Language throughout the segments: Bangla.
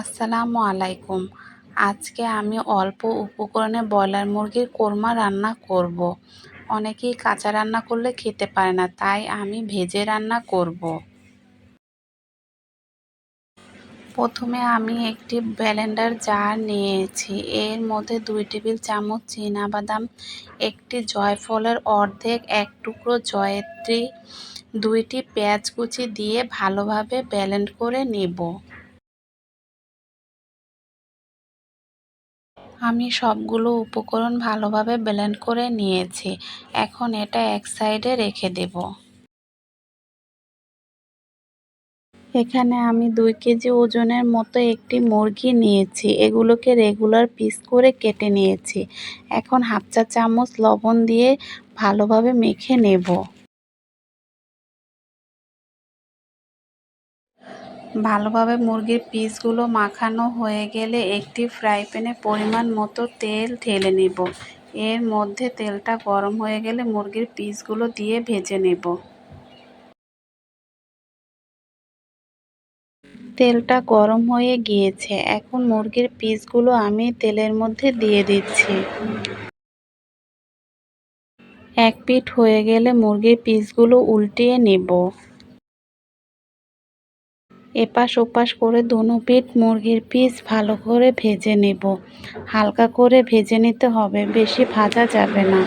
আসসালামু আলাইকুম। আজকে আমি অল্প উপকরণে ব্রয়লার মুরগির কোরমা রান্না করব। অনেকেই কাঁচা রান্না করলে খেতে পারে না, তাই আমি ভেজে রান্না করব। প্রথমে আমি একটি ব্লেন্ডার জার নিয়েছি। এর মধ্যে 2 টেবিল চামচ চীনাবাদাম, একটি জয়ফলের অর্ধেক, এক টুকরো জয়িত্রী, 2টি পেঁয়াজ কুচি দিয়ে ভালোভাবে ব্লেন্ড করে নেব। আমি সবগুলো উপকরণ ভালোভাবে ব্লেন্ড করে নিয়েছি। এখন এটা এক সাইডে রেখে দেব। এখানে আমি 2 কেজি ওজনের মতো একটি মুরগি নিয়েছি। এগুলোকে রেগুলার পিস করে কেটে নিয়েছি। এখন হাফ চা চামচ লবণ দিয়ে ভালোভাবে মেখে নেব। ভালোভাবে মুরগির পিসগুলো মাখানো হয়ে গেলে একটি ফ্রাই প্যানে পরিমাণ মতো তেল ঢেলে নেব। এর মধ্যে তেলটা গরম হয়ে গেলে মুরগির পিসগুলো দিয়ে ভেজে নেব। তেলটা গরম হয়ে গিয়েছে। এখন মুরগির পিসগুলো আমি তেলের মধ্যে দিয়ে দিচ্ছি। এক পিঠ হয়ে গেলে মুরগির পিসগুলো উল্টিয়ে নেব। এপাশ ওপাশ করে দোনো পিঠ মুরগির পিস ভালো করে ভেজে নেব। হালকা করে ভেজে নিতে হবে, বেশি ভাজা যাবে না।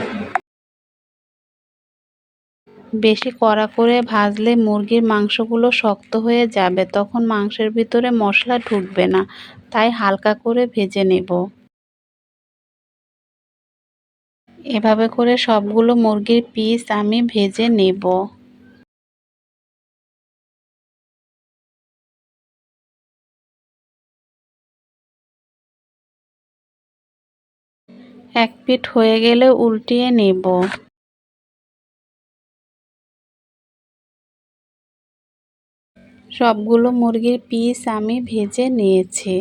বেশি কড়া করে ভাজলে মুরগির মাংসগুলো শক্ত হয়ে যাবে, তখন মাংসের ভিতরে মশলা ঢুকবে না, তাই হালকা করে ভেজে নেব। এভাবে করে সবগুলো মুরগির পিস আমি ভেজে নেব। এক পিঠ হয়ে গেলে উল্টিয়ে নেব। সবগুলো মুরগির পিস আমি ভেজে নিয়েছি।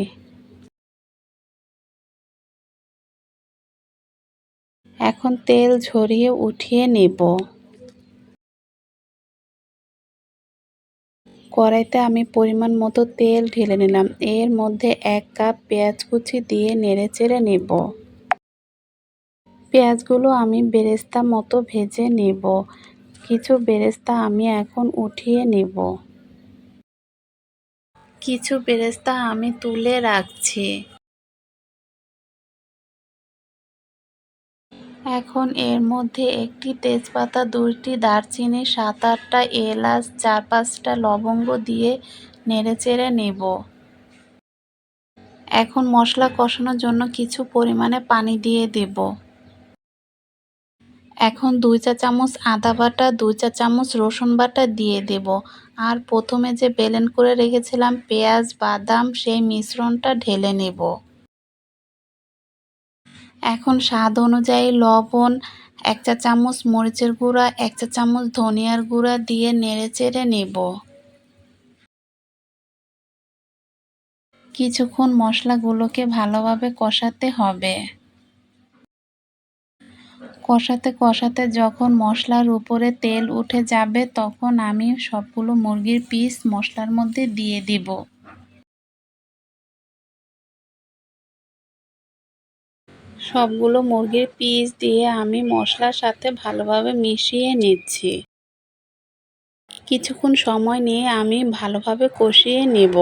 এখন তেল ঝরিয়ে উঠিয়ে নেব। কড়াইতে আমি পরিমাণ মতো তেল ঢেলে নিলাম। এর মধ্যে 1 কাপ পেঁয়াজ কুচি দিয়ে নেড়েচেড়ে নেব। পেঁয়াজগুলো আমি বেরেস্তা মতো ভেজে নেব। কিছু বেরেস্তা আমি এখন উঠিয়ে নেব। কিছু বেরেস্তা আমি তুলে রাখছি। এখন এর মধ্যে একটি তেজপাতা, 2টি দারচিনি, 7-8টা এলাচ, 4-5টা লবঙ্গ দিয়ে নেড়েচেড়ে নেব। এখন মশলা কষানোর জন্য কিছু পরিমাণে পানি দিয়ে দেব। এখন 2 চা চামচ আদা বাটা, 2 চা চামচ রসুন বাটা দিয়ে দেব। আর প্রথমে যে ব্লেন্ড করে রেখেছিলাম পেঁয়াজ, বাদাম, সেই মিশ্রণটা ঢেলে নেব। এখন স্বাদ অনুযায়ী লবণ, 1 চা চামচ মরিচের গুঁড়া, 1 চা চামচ ধনিয়ার গুঁড়া দিয়ে নেড়েচেড়ে নেব। কিছুক্ষণ মশলাগুলোকে ভালোভাবে কষাতে হবে। কষাতে কষাতে যখন মশলার উপরে তেল উঠে যাবে, তখন আমি সবগুলো মুরগির পিস মশলার মধ্যে দিয়ে দিব। সবগুলো মুরগির পিস দিয়ে আমি মশলার সাথে ভালোভাবে মিশিয়ে নিচ্ছি। কিছুক্ষণ সময় নিয়ে আমি ভালোভাবে কষিয়ে নেব।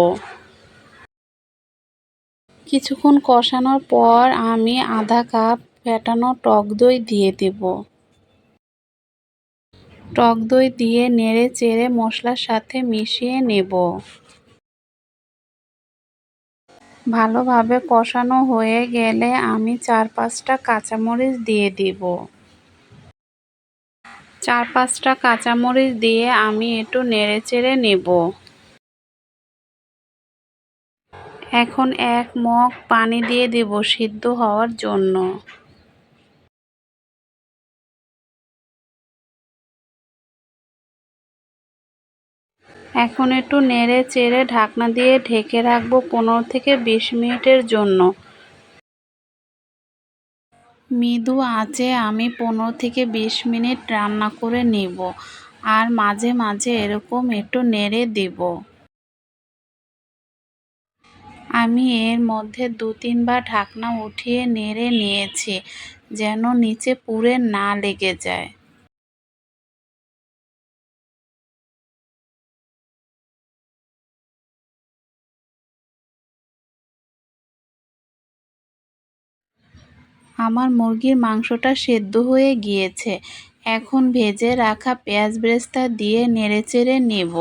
কিছুক্ষণ কষানোর পর আমি আধা কাপ ফেটানো টক দই দিয়ে দেব। টক দই দিয়ে নেড়ে চেড়ে মশলার সাথে মিশিয়ে নেব। ভালোভাবে কষানো হয়ে গেলে আমি 4-5টা কাঁচামরিচ দিয়ে দিব। 4-5টা কাঁচামরিচ দিয়ে আমি একটু নেড়ে চেড়ে নেব। এখন 1 মগ পানি দিয়ে দেব সিদ্ধ হওয়ার জন্য। এখন একটু নেড়ে চেড়ে ঢাকনা দিয়ে ঢেকে রাখবো 15 থেকে 20 মিনিটের জন্য। মৃদু আঁচে আমি 15 থেকে 20 মিনিট রান্না করে নেব। আর মাঝে মাঝে এরকম একটু নেড়ে দেব। আমি এর মধ্যে ২-৩ বার ঢাকনা উঠিয়ে নেড়ে নিয়েছি যেন নিচে পুড়ে না লেগে যায়। আমার মুরগির মাংসটা সেদ্ধ হয়ে গিয়েছে। এখন ভেজে রাখা পেঁয়াজ বেরেস্তা দিয়ে নেড়েচেড়ে নেব।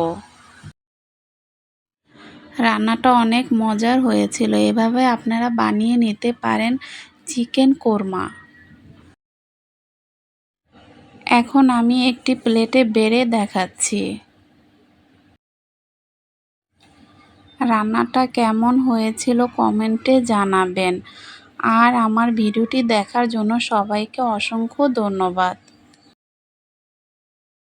রান্নাটা অনেক মজার হয়েছিল। এভাবে আপনারা বানিয়ে নিতে পারেন চিকেন কোরমা। এখন আমি একটি প্লেটে বেড়ে দেখাচ্ছি। রান্নাটা কেমন হয়েছিল কমেন্টে জানাবেন। আর আমার ভিডিওটি দেখার জন্য সবাইকে অসংখ্য ধন্যবাদ।